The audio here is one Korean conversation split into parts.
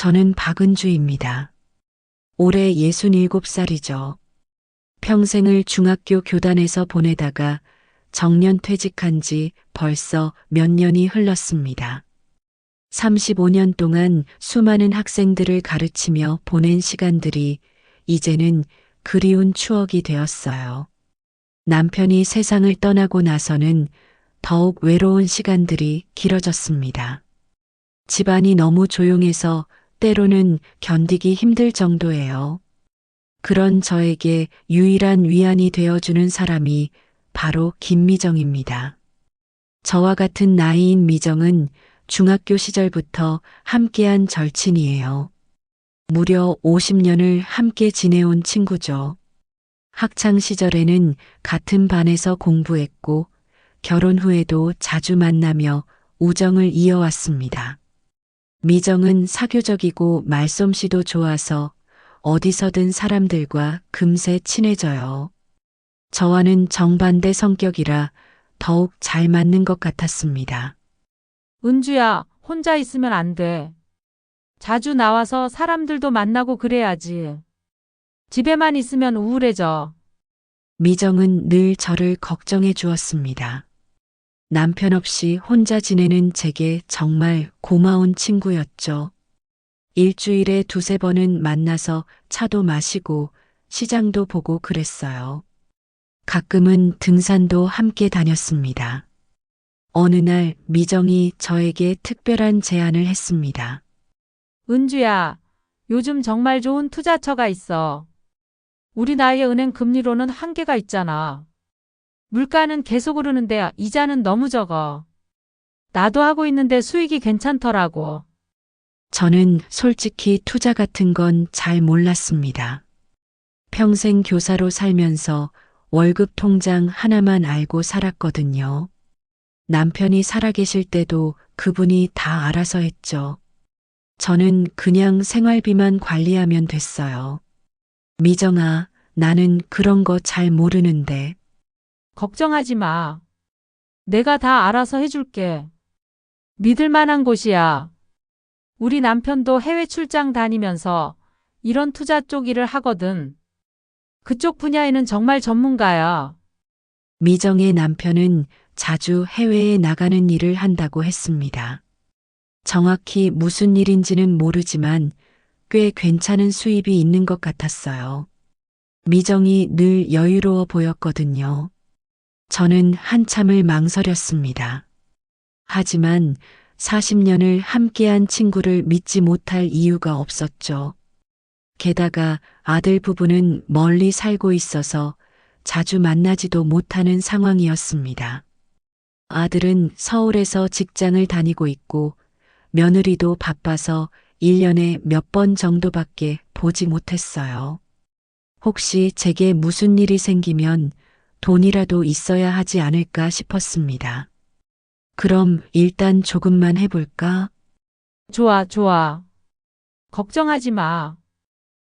저는 박은주입니다. 올해 67살이죠. 평생을 중학교 교단에서 보내다가 정년 퇴직한 지 벌써 몇 년이 흘렀습니다. 35년 동안 수많은 학생들을 가르치며 보낸 시간들이 이제는 그리운 추억이 되었어요. 남편이 세상을 떠나고 나서는 더욱 외로운 시간들이 길어졌습니다. 집안이 너무 조용해서 때로는 견디기 힘들 정도예요. 그런 저에게 유일한 위안이 되어주는 사람이 바로 김미정입니다. 저와 같은 나이인 미정은 중학교 시절부터 함께한 절친이에요. 무려 50년을 함께 지내온 친구죠. 학창 시절에는 같은 반에서 공부했고 결혼 후에도 자주 만나며 우정을 이어왔습니다. 미정은 사교적이고 말솜씨도 좋아서 어디서든 사람들과 금세 친해져요. 저와는 정반대 성격이라 더욱 잘 맞는 것 같았습니다. 은주야, 혼자 있으면 안 돼. 자주 나와서 사람들도 만나고 그래야지. 집에만 있으면 우울해져. 미정은 늘 저를 걱정해 주었습니다. 남편 없이 혼자 지내는 제게 정말 고마운 친구였죠. 일주일에 두세 번은 만나서 차도 마시고 시장도 보고 그랬어요. 가끔은 등산도 함께 다녔습니다. 어느 날 미정이 저에게 특별한 제안을 했습니다. 은주야, 요즘 정말 좋은 투자처가 있어. 우리 나이에 은행 금리로는 한계가 있잖아. 물가는 계속 오르는데 이자는 너무 적어. 나도 하고 있는데 수익이 괜찮더라고. 저는 솔직히 투자 같은 건 잘 몰랐습니다. 평생 교사로 살면서 월급 통장 하나만 알고 살았거든요. 남편이 살아계실 때도 그분이 다 알아서 했죠. 저는 그냥 생활비만 관리하면 됐어요. 미정아, 나는 그런 거 잘 모르는데. 걱정하지 마. 내가 다 알아서 해줄게. 믿을 만한 곳이야. 우리 남편도 해외 출장 다니면서 이런 투자 쪽 일을 하거든. 그쪽 분야에는 정말 전문가야. 미정의 남편은 자주 해외에 나가는 일을 한다고 했습니다. 정확히 무슨 일인지는 모르지만 꽤 괜찮은 수입이 있는 것 같았어요. 미정이 늘 여유로워 보였거든요. 저는 한참을 망설였습니다. 하지만 40년을 함께한 친구를 믿지 못할 이유가 없었죠. 게다가 아들 부부는 멀리 살고 있어서 자주 만나지도 못하는 상황이었습니다. 아들은 서울에서 직장을 다니고 있고 며느리도 바빠서 1년에 몇 번 정도밖에 보지 못했어요. 혹시 제게 무슨 일이 생기면 돈이라도 있어야 하지 않을까 싶었습니다. 그럼 일단 조금만 해볼까? 좋아, 좋아. 걱정하지 마.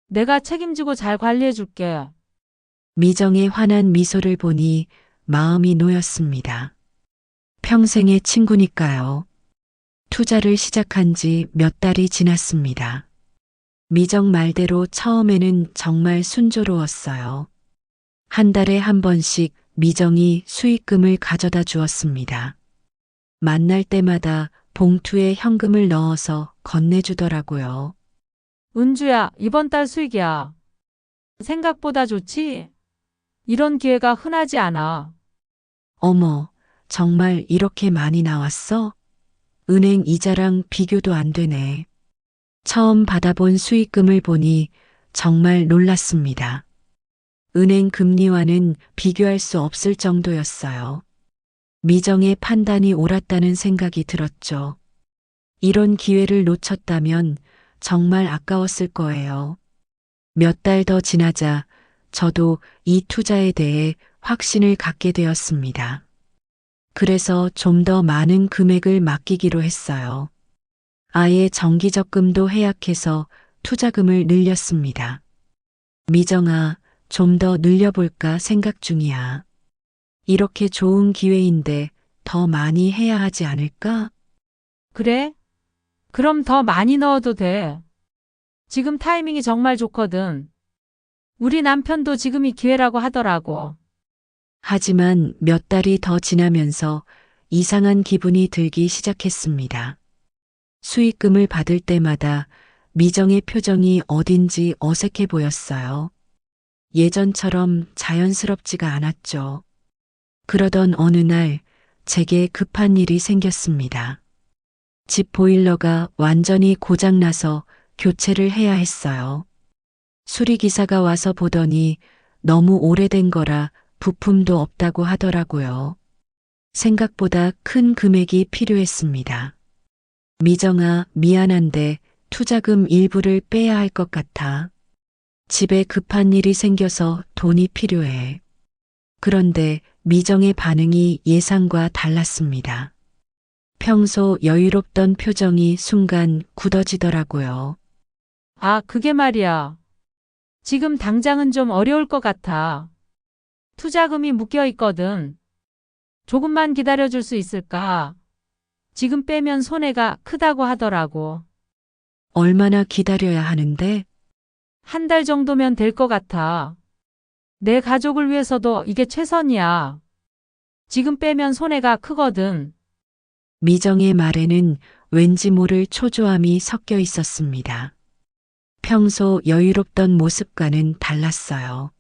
내가 책임지고 잘 관리해 줄게. 미정의 환한 미소를 보니 마음이 놓였습니다. 평생의 친구니까요. 투자를 시작한 지 몇 달이 지났습니다. 미정 말대로 처음에는 정말 순조로웠어요. 한 달에 한 번씩 미정이 수익금을 가져다 주었습니다. 만날 때마다 봉투에 현금을 넣어서 건네주더라고요. 은주야, 이번 달 수익이야. 생각보다 좋지? 이런 기회가 흔하지 않아. 어머, 정말 이렇게 많이 나왔어? 은행 이자랑 비교도 안 되네. 처음 받아본 수익금을 보니 정말 놀랐습니다. 은행 금리와는 비교할 수 없을 정도였어요. 미정의 판단이 옳았다는 생각이 들었죠. 이런 기회를 놓쳤다면 정말 아까웠을 거예요. 몇 달 더 지나자 저도 이 투자에 대해 확신을 갖게 되었습니다. 그래서 좀 더 많은 금액을 맡기기로 했어요. 아예 정기적금도 해약해서 투자금을 늘렸습니다. 미정아, 좀 더 늘려볼까 생각 중이야. 이렇게 좋은 기회인데 더 많이 해야 하지 않을까? 그래? 그럼 더 많이 넣어도 돼. 지금 타이밍이 정말 좋거든. 우리 남편도 지금이 기회라고 하더라고. 하지만 몇 달이 더 지나면서 이상한 기분이 들기 시작했습니다. 수익금을 받을 때마다 미정의 표정이 어딘지 어색해 보였어요. 예전처럼 자연스럽지가 않았죠. 그러던 어느 날 제게 급한 일이 생겼습니다. 집 보일러가 완전히 고장나서 교체를 해야 했어요. 수리기사가 와서 보더니 너무 오래된 거라 부품도 없다고 하더라고요. 생각보다 큰 금액이 필요했습니다. 미정아, 미안한데 투자금 일부를 빼야 할 것 같아. 집에 급한 일이 생겨서 돈이 필요해. 그런데 미정의 반응이 예상과 달랐습니다. 평소 여유롭던 표정이 순간 굳어지더라고요. 아, 그게 말이야. 지금 당장은 좀 어려울 것 같아. 투자금이 묶여 있거든. 조금만 기다려줄 수 있을까? 지금 빼면 손해가 크다고 하더라고. 얼마나 기다려야 하는데? 한 달 정도면 될 것 같아. 내 가족을 위해서도 이게 최선이야. 지금 빼면 손해가 크거든. 미정의 말에는 왠지 모를 초조함이 섞여 있었습니다. 평소 여유롭던 모습과는 달랐어요.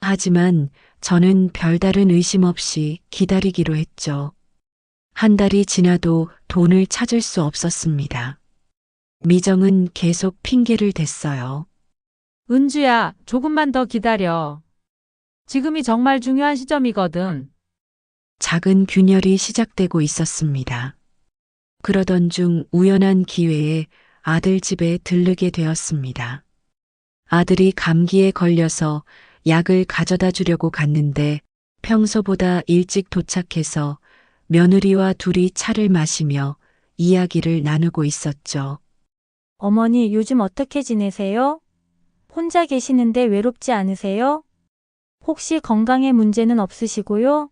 하지만 저는 별다른 의심 없이 기다리기로 했죠. 한 달이 지나도 돈을 찾을 수 없었습니다. 미정은 계속 핑계를 댔어요. 은주야, 조금만 더 기다려. 지금이 정말 중요한 시점이거든. 작은 균열이 시작되고 있었습니다. 그러던 중 우연한 기회에 아들 집에 들르게 되었습니다. 아들이 감기에 걸려서 약을 가져다 주려고 갔는데 평소보다 일찍 도착해서 며느리와 둘이 차를 마시며 이야기를 나누고 있었죠. 어머니, 요즘 어떻게 지내세요? 혼자 계시는데 외롭지 않으세요? 혹시 건강에 문제는 없으시고요?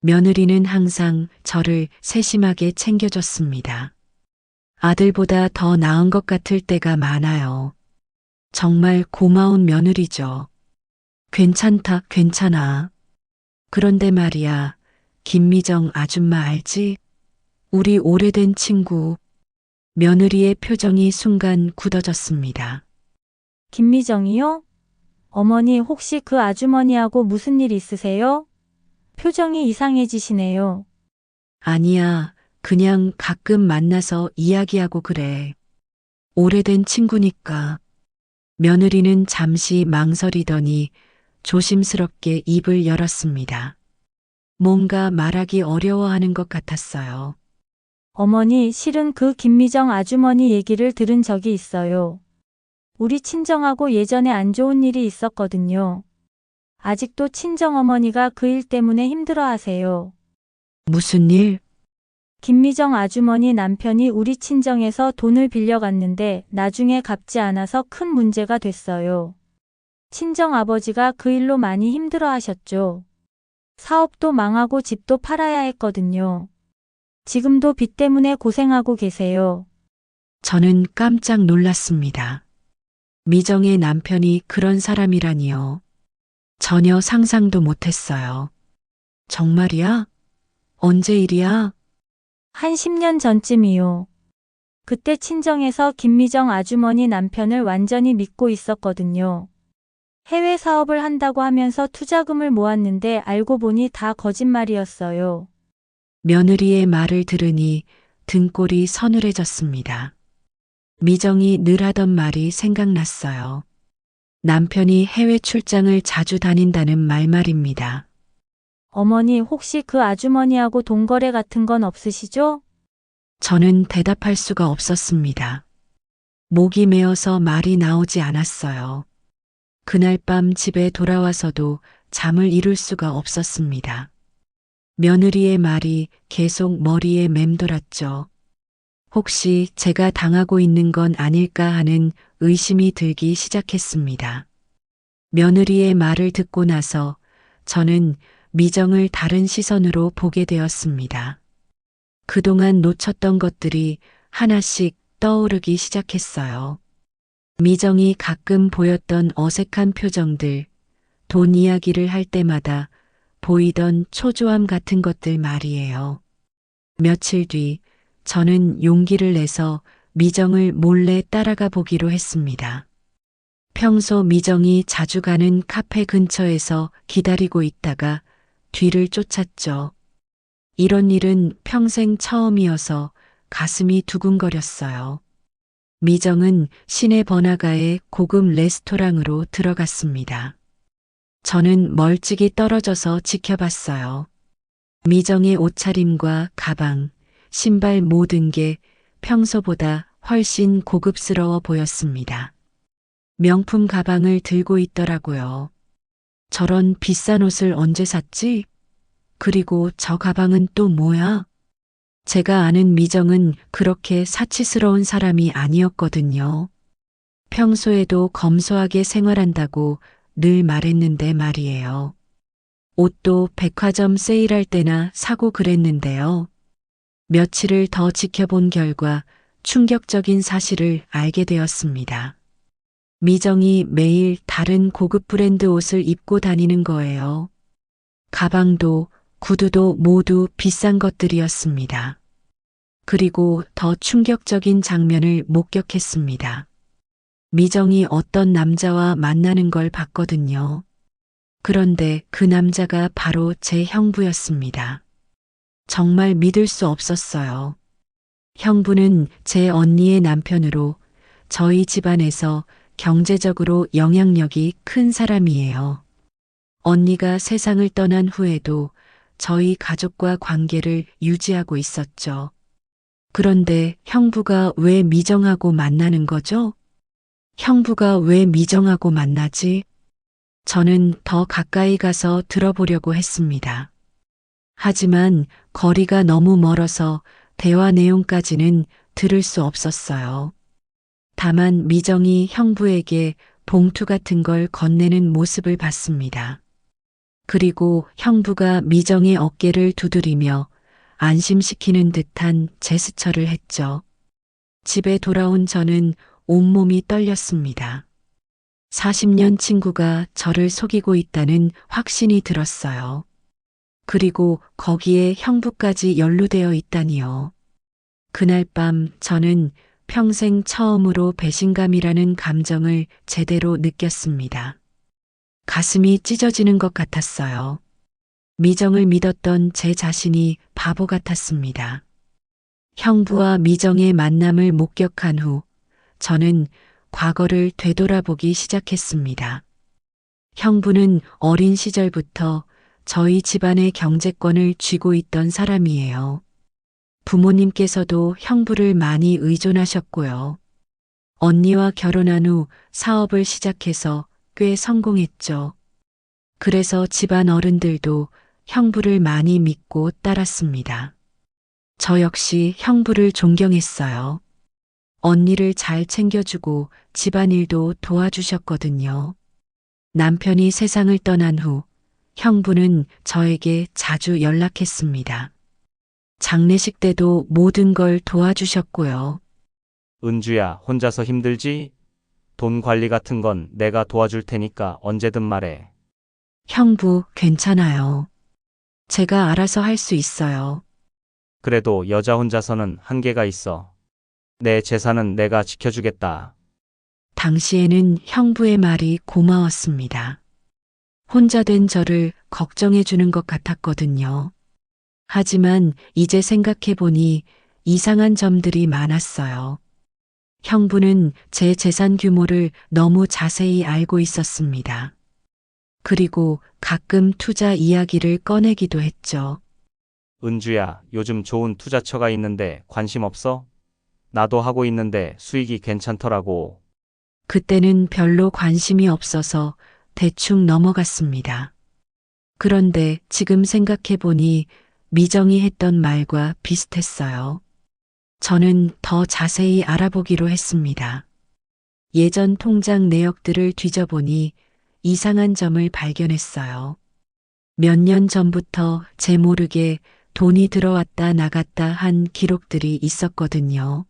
며느리는 항상 저를 세심하게 챙겨줬습니다. 아들보다 더 나은 것 같을 때가 많아요. 정말 고마운 며느리죠. 괜찮다, 괜찮아. 그런데 말이야, 김미정 아줌마 알지? 우리 오래된 친구. 며느리의 표정이 순간 굳어졌습니다. 김미정이요? 어머니, 혹시 그 아주머니하고 무슨 일 있으세요? 표정이 이상해지시네요. 아니야, 그냥 가끔 만나서 이야기하고 그래. 오래된 친구니까. 며느리는 잠시 망설이더니 조심스럽게 입을 열었습니다. 뭔가 말하기 어려워하는 것 같았어요. 어머니, 실은 그 김미정 아주머니 얘기를 들은 적이 있어요. 우리 친정하고 예전에 안 좋은 일이 있었거든요. 아직도 친정어머니가 그 일 때문에 힘들어 하세요. 무슨 일? 김미정 아주머니 남편이 우리 친정에서 돈을 빌려갔는데 나중에 갚지 않아서 큰 문제가 됐어요. 친정 아버지가 그 일로 많이 힘들어 하셨죠. 사업도 망하고 집도 팔아야 했거든요. 지금도 빚 때문에 고생하고 계세요. 저는 깜짝 놀랐습니다. 미정의 남편이 그런 사람이라니요. 전혀 상상도 못했어요. 정말이야? 언제 일이야? 한 10년 전쯤이요. 그때 친정에서 김미정 아주머니 남편을 완전히 믿고 있었거든요. 해외 사업을 한다고 하면서 투자금을 모았는데 알고 보니 다 거짓말이었어요. 며느리의 말을 들으니 등골이 서늘해졌습니다. 미정이 늘 하던 말이 생각났어요. 남편이 해외 출장을 자주 다닌다는 말 말입니다. 어머니, 혹시 그 아주머니하고 돈거래 같은 건 없으시죠? 저는 대답할 수가 없었습니다. 목이 메어서 말이 나오지 않았어요. 그날 밤 집에 돌아와서도 잠을 이룰 수가 없었습니다. 며느리의 말이 계속 머리에 맴돌았죠. 혹시 제가 당하고 있는 건 아닐까 하는 의심이 들기 시작했습니다. 며느리의 말을 듣고 나서 저는 미정을 다른 시선으로 보게 되었습니다. 그동안 놓쳤던 것들이 하나씩 떠오르기 시작했어요. 미정이 가끔 보였던 어색한 표정들, 돈 이야기를 할 때마다 보이던 초조함 같은 것들 말이에요. 며칠 뒤 저는 용기를 내서 미정을 몰래 따라가 보기로 했습니다. 평소 미정이 자주 가는 카페 근처에서 기다리고 있다가 뒤를 쫓았죠. 이런 일은 평생 처음이어서 가슴이 두근거렸어요. 미정은 시내 번화가의 고급 레스토랑으로 들어갔습니다. 저는 멀찍이 떨어져서 지켜봤어요. 미정의 옷차림과 가방, 신발 모든 게 평소보다 훨씬 고급스러워 보였습니다. 명품 가방을 들고 있더라고요. 저런 비싼 옷을 언제 샀지? 그리고 저 가방은 또 뭐야? 제가 아는 미정은 그렇게 사치스러운 사람이 아니었거든요. 평소에도 검소하게 생활한다고 늘 말했는데 말이에요. 옷도 백화점 세일할 때나 사고 그랬는데요. 며칠을 더 지켜본 결과 충격적인 사실을 알게 되었습니다. 미정이 매일 다른 고급 브랜드 옷을 입고 다니는 거예요. 가방도 구두도 모두 비싼 것들이었습니다. 그리고 더 충격적인 장면을 목격했습니다. 미정이 어떤 남자와 만나는 걸 봤거든요. 그런데 그 남자가 바로 제 형부였습니다. 정말 믿을 수 없었어요. 형부는 제 언니의 남편으로 저희 집안에서 경제적으로 영향력이 큰 사람이에요. 언니가 세상을 떠난 후에도 저희 가족과 관계를 유지하고 있었죠. 그런데 형부가 왜 미정하고 만나는 거죠? 형부가 왜 미정하고 만나지? 저는 더 가까이 가서 들어보려고 했습니다. 하지만 거리가 너무 멀어서 대화 내용까지는 들을 수 없었어요. 다만 미정이 형부에게 봉투 같은 걸 건네는 모습을 봤습니다. 그리고 형부가 미정의 어깨를 두드리며 안심시키는 듯한 제스처를 했죠. 집에 돌아온 저는 온몸이 떨렸습니다. 40년 친구가 저를 속이고 있다는 확신이 들었어요. 그리고 거기에 형부까지 연루되어 있다니요. 그날 밤 저는 평생 처음으로 배신감이라는 감정을 제대로 느꼈습니다. 가슴이 찢어지는 것 같았어요. 미정을 믿었던 제 자신이 바보 같았습니다. 형부와 미정의 만남을 목격한 후 저는 과거를 되돌아보기 시작했습니다. 형부는 어린 시절부터 저희 집안의 경제권을 쥐고 있던 사람이에요. 부모님께서도 형부를 많이 의존하셨고요. 언니와 결혼한 후 사업을 시작해서 꽤 성공했죠. 그래서 집안 어른들도 형부를 많이 믿고 따랐습니다. 저 역시 형부를 존경했어요. 언니를 잘 챙겨주고 집안일도 도와주셨거든요. 남편이 세상을 떠난 후 형부는 저에게 자주 연락했습니다. 장례식 때도 모든 걸 도와주셨고요. 은주야, 혼자서 힘들지? 돈 관리 같은 건 내가 도와줄 테니까 언제든 말해. 형부, 괜찮아요. 제가 알아서 할 수 있어요. 그래도 여자 혼자서는 한계가 있어. 내 재산은 내가 지켜주겠다. 당시에는 형부의 말이 고마웠습니다. 혼자 된 저를 걱정해 주는 것 같았거든요. 하지만 이제 생각해 보니 이상한 점들이 많았어요. 형부는 제 재산 규모를 너무 자세히 알고 있었습니다. 그리고 가끔 투자 이야기를 꺼내기도 했죠. 은주야, 요즘 좋은 투자처가 있는데 관심 없어? 나도 하고 있는데 수익이 괜찮더라고. 그때는 별로 관심이 없어서 대충 넘어갔습니다. 그런데 지금 생각해 보니 미정이 했던 말과 비슷했어요. 저는 더 자세히 알아보기로 했습니다. 예전 통장 내역들을 뒤져보니 이상한 점을 발견했어요. 몇 년 전부터 제 모르게 돈이 들어왔다 나갔다 한 기록들이 있었거든요.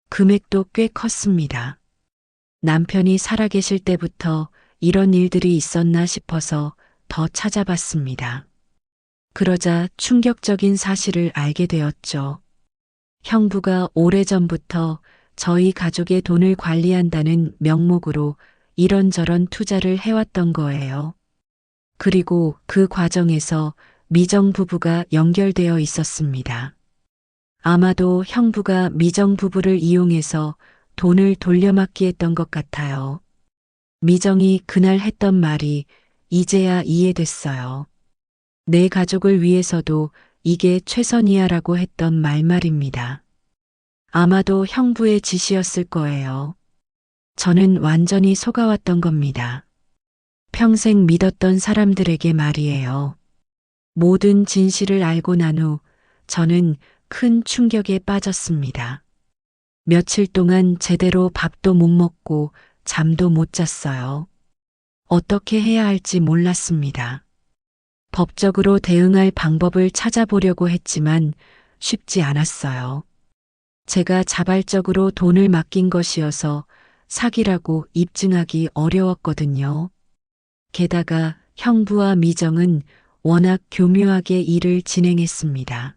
금액도 꽤 컸습니다. 남편이 살아계실 때부터 이런 일들이 있었나 싶어서 더 찾아봤습니다. 그러자 충격적인 사실을 알게 되었죠. 형부가 오래전부터 저희 가족의 돈을 관리한다는 명목으로 이런저런 투자를 해왔던 거예요. 그리고 그 과정에서 미정 부부가 연결되어 있었습니다. 아마도 형부가 미정 부부를 이용해서 돈을 돌려막기 했던 것 같아요. 미정이 그날 했던 말이 이제야 이해됐어요. 내 가족을 위해서도 이게 최선이야라고 했던 말입니다. 아마도 형부의 지시였을 거예요. 저는 완전히 속아왔던 겁니다. 평생 믿었던 사람들에게 말이에요. 모든 진실을 알고 난 후 저는 큰 충격에 빠졌습니다. 며칠 동안 제대로 밥도 못 먹고 잠도 못 잤어요. 어떻게 해야 할지 몰랐습니다. 법적으로 대응할 방법을 찾아보려고 했지만 쉽지 않았어요. 제가 자발적으로 돈을 맡긴 것이어서 사기라고 입증하기 어려웠거든요. 게다가 형부와 미정은 워낙 교묘하게 일을 진행했습니다.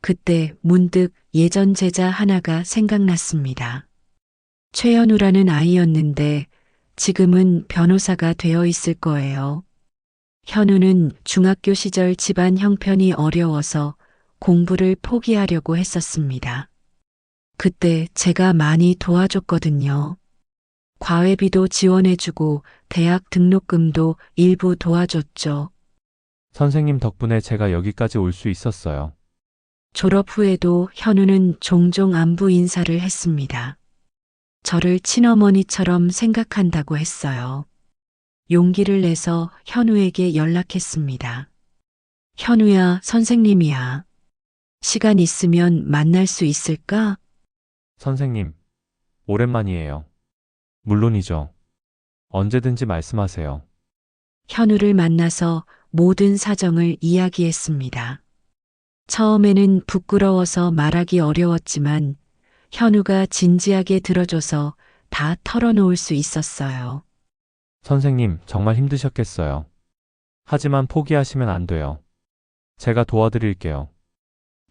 그때 문득 예전 제자 하나가 생각났습니다. 최현우라는 아이였는데 지금은 변호사가 되어 있을 거예요. 현우는 중학교 시절 집안 형편이 어려워서 공부를 포기하려고 했었습니다. 그때 제가 많이 도와줬거든요. 과외비도 지원해주고 대학 등록금도 일부 도와줬죠. 선생님 덕분에 제가 여기까지 올 수 있었어요. 졸업 후에도 현우는 종종 안부 인사를 했습니다. 저를 친어머니처럼 생각한다고 했어요. 용기를 내서 현우에게 연락했습니다. 현우야, 선생님이야. 시간 있으면 만날 수 있을까? 선생님, 오랜만이에요. 물론이죠. 언제든지 말씀하세요. 현우를 만나서 모든 사정을 이야기했습니다. 처음에는 부끄러워서 말하기 어려웠지만 현우가 진지하게 들어줘서 다 털어놓을 수 있었어요. 선생님, 정말 힘드셨겠어요. 하지만 포기하시면 안 돼요. 제가 도와드릴게요.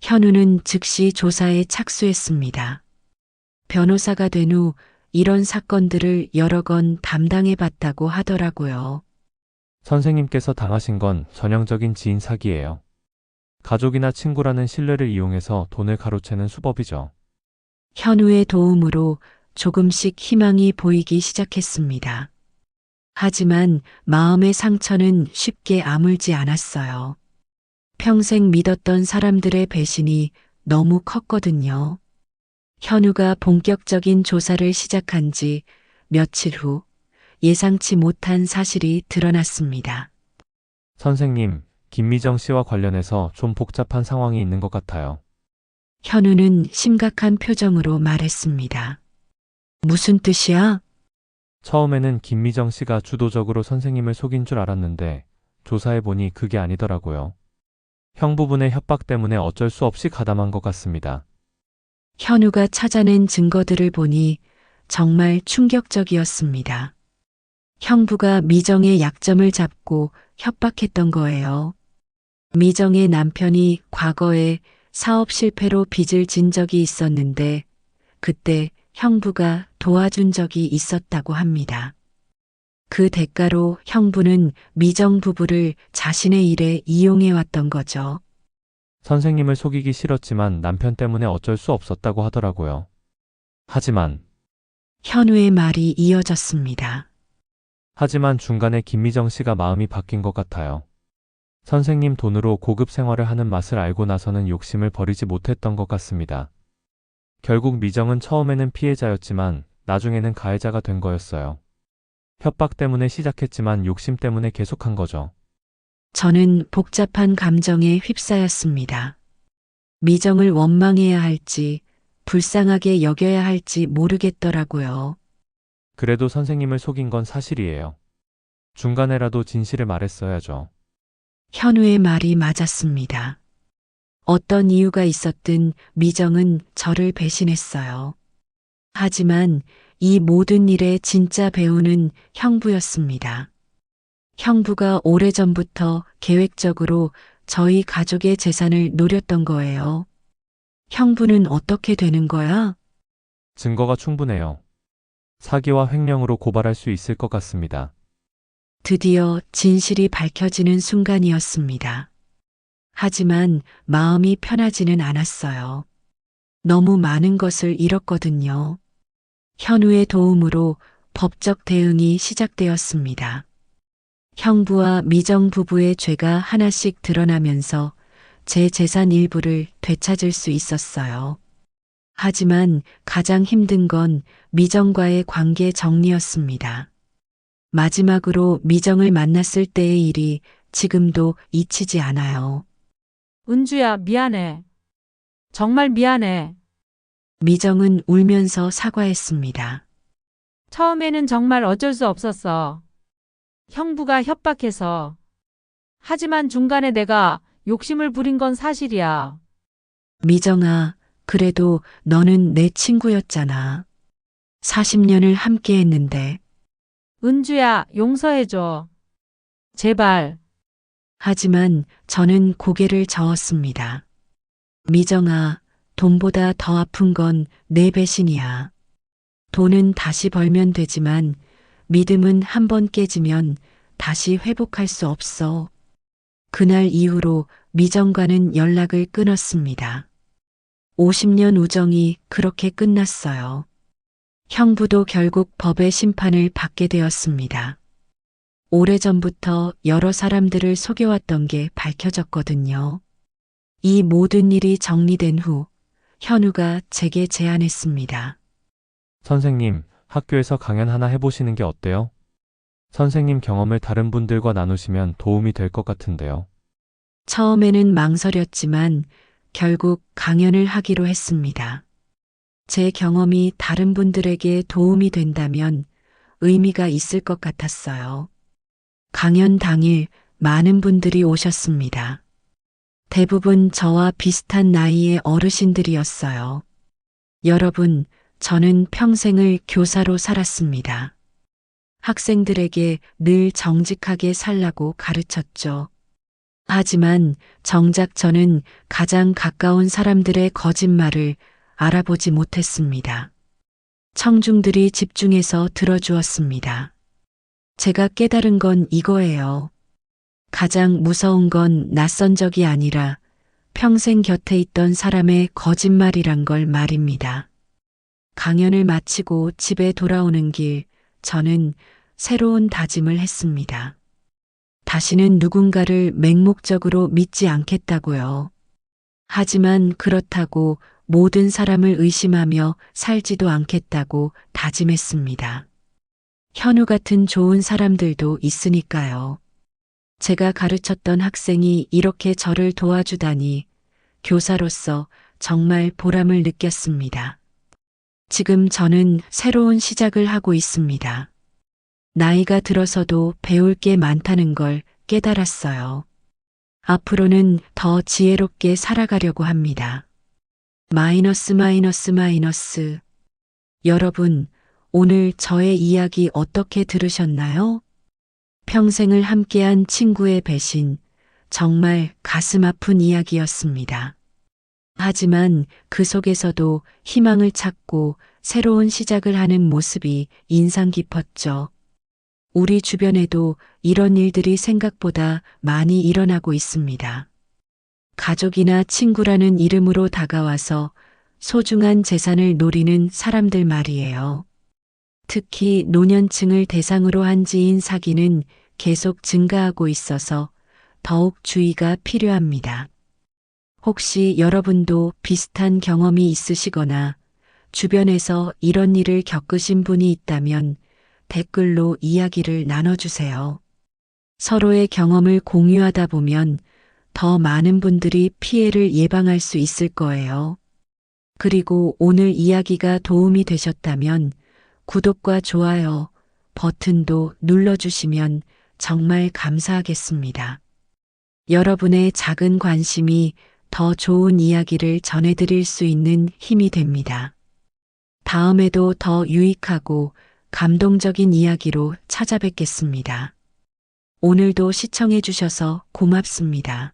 현우는 즉시 조사에 착수했습니다. 변호사가 된 후 이런 사건들을 여러 건 담당해 봤다고 하더라고요. 선생님께서 당하신 건 전형적인 지인 사기예요. 가족이나 친구라는 신뢰를 이용해서 돈을 가로채는 수법이죠. 현우의 도움으로 조금씩 희망이 보이기 시작했습니다. 하지만 마음의 상처는 쉽게 아물지 않았어요. 평생 믿었던 사람들의 배신이 너무 컸거든요. 현우가 본격적인 조사를 시작한 지 며칠 후 예상치 못한 사실이 드러났습니다. 선생님, 김미정 씨와 관련해서 좀 복잡한 상황이 있는 것 같아요. 현우는 심각한 표정으로 말했습니다. 무슨 뜻이야? 처음에는 김미정 씨가 주도적으로 선생님을 속인 줄 알았는데 조사해보니 그게 아니더라고요. 형부분의 협박 때문에 어쩔 수 없이 가담한 것 같습니다. 현우가 찾아낸 증거들을 보니 정말 충격적이었습니다. 형부가 미정의 약점을 잡고 협박했던 거예요. 미정의 남편이 과거에 사업 실패로 빚을 진 적이 있었는데 그때 형부가 도와준 적이 있었다고 합니다. 그 대가로 형부는 미정 부부를 자신의 일에 이용해 왔던 거죠. 선생님을 속이기 싫었지만 남편 때문에 어쩔 수 없었다고 하더라고요. 하지만 현우의 말이 이어졌습니다. 중간에 김미정 씨가 마음이 바뀐 것 같아요. 선생님 돈으로 고급 생활을 하는 맛을 알고 나서는 욕심을 버리지 못했던 것 같습니다. 결국 미정은 처음에는 피해자였지만 나중에는 가해자가 된 거였어요. 협박 때문에 시작했지만 욕심 때문에 계속한 거죠. 저는 복잡한 감정에 휩싸였습니다. 미정을 원망해야 할지 불쌍하게 여겨야 할지 모르겠더라고요. 그래도 선생님을 속인 건 사실이에요. 중간에라도 진실을 말했어야죠. 현우의 말이 맞았습니다. 어떤 이유가 있었든 미정은 저를 배신했어요. 하지만 이 모든 일의 진짜 배우는 형부였습니다. 형부가 오래전부터 계획적으로 저희 가족의 재산을 노렸던 거예요. 형부는 어떻게 되는 거야? 증거가 충분해요. 사기와 횡령으로 고발할 수 있을 것 같습니다. 드디어 진실이 밝혀지는 순간이었습니다. 하지만 마음이 편하지는 않았어요. 너무 많은 것을 잃었거든요. 현우의 도움으로 법적 대응이 시작되었습니다. 형부와 미정 부부의 죄가 하나씩 드러나면서 제 재산 일부를 되찾을 수 있었어요. 하지만 가장 힘든 건 미정과의 관계 정리였습니다. 마지막으로 미정을 만났을 때의 일이 지금도 잊히지 않아요. 은주야, 미안해. 정말 미안해. 미정은 울면서 사과했습니다. 처음에는 정말 어쩔 수 없었어. 형부가 협박해서. 하지만 중간에 내가 욕심을 부린 건 사실이야. 미정아, 그래도 너는 내 친구였잖아. 40년을 함께 했는데. 은주야, 용서해줘. 제발. 하지만 저는 고개를 저었습니다. 미정아, 돈보다 더 아픈 건 내 배신이야. 돈은 다시 벌면 되지만 믿음은 한 번 깨지면 다시 회복할 수 없어. 그날 이후로 미정과는 연락을 끊었습니다. 50년 우정이 그렇게 끝났어요. 형부도 결국 법의 심판을 받게 되었습니다. 오래전부터 여러 사람들을 속여왔던 게 밝혀졌거든요. 이 모든 일이 정리된 후 현우가 제게 제안했습니다. 선생님, 학교에서 강연 하나 해보시는 게 어때요? 선생님 경험을 다른 분들과 나누시면 도움이 될 것 같은데요. 처음에는 망설였지만 결국 강연을 하기로 했습니다. 제 경험이 다른 분들에게 도움이 된다면 의미가 있을 것 같았어요. 강연 당일 많은 분들이 오셨습니다. 대부분 저와 비슷한 나이의 어르신들이었어요. 여러분, 저는 평생을 교사로 살았습니다. 학생들에게 늘 정직하게 살라고 가르쳤죠. 하지만 정작 저는 가장 가까운 사람들의 거짓말을 알아보지 못했습니다. 청중들이 집중해서 들어주었습니다. 제가 깨달은 건 이거예요. 가장 무서운 건 낯선 적이 아니라 평생 곁에 있던 사람의 거짓말이란 걸 말입니다. 강연을 마치고 집에 돌아오는 길, 저는 새로운 다짐을 했습니다. 다시는 누군가를 맹목적으로 믿지 않겠다고요. 하지만 그렇다고 모든 사람을 의심하며 살지도 않겠다고 다짐했습니다. 현우 같은 좋은 사람들도 있으니까요. 제가 가르쳤던 학생이 이렇게 저를 도와주다니 교사로서 정말 보람을 느꼈습니다. 지금 저는 새로운 시작을 하고 있습니다. 나이가 들어서도 배울 게 많다는 걸 깨달았어요. 앞으로는 더 지혜롭게 살아가려고 합니다. 마이너스. 여러분, 오늘 저의 이야기 어떻게 들으셨나요? 평생을 함께한 친구의 배신, 정말 가슴 아픈 이야기였습니다. 하지만 그 속에서도 희망을 찾고 새로운 시작을 하는 모습이 인상 깊었죠. 우리 주변에도 이런 일들이 생각보다 많이 일어나고 있습니다. 가족이나 친구라는 이름으로 다가와서 소중한 재산을 노리는 사람들 말이에요. 특히 노년층을 대상으로 한 지인 사기는 계속 증가하고 있어서 더욱 주의가 필요합니다. 혹시 여러분도 비슷한 경험이 있으시거나 주변에서 이런 일을 겪으신 분이 있다면 댓글로 이야기를 나눠주세요. 서로의 경험을 공유하다 보면 더 많은 분들이 피해를 예방할 수 있을 거예요. 그리고 오늘 이야기가 도움이 되셨다면 구독과 좋아요 버튼도 눌러주시면 정말 감사하겠습니다. 여러분의 작은 관심이 더 좋은 이야기를 전해드릴 수 있는 힘이 됩니다. 다음에도 더 유익하고 감동적인 이야기로 찾아뵙겠습니다. 오늘도 시청해 주셔서 고맙습니다.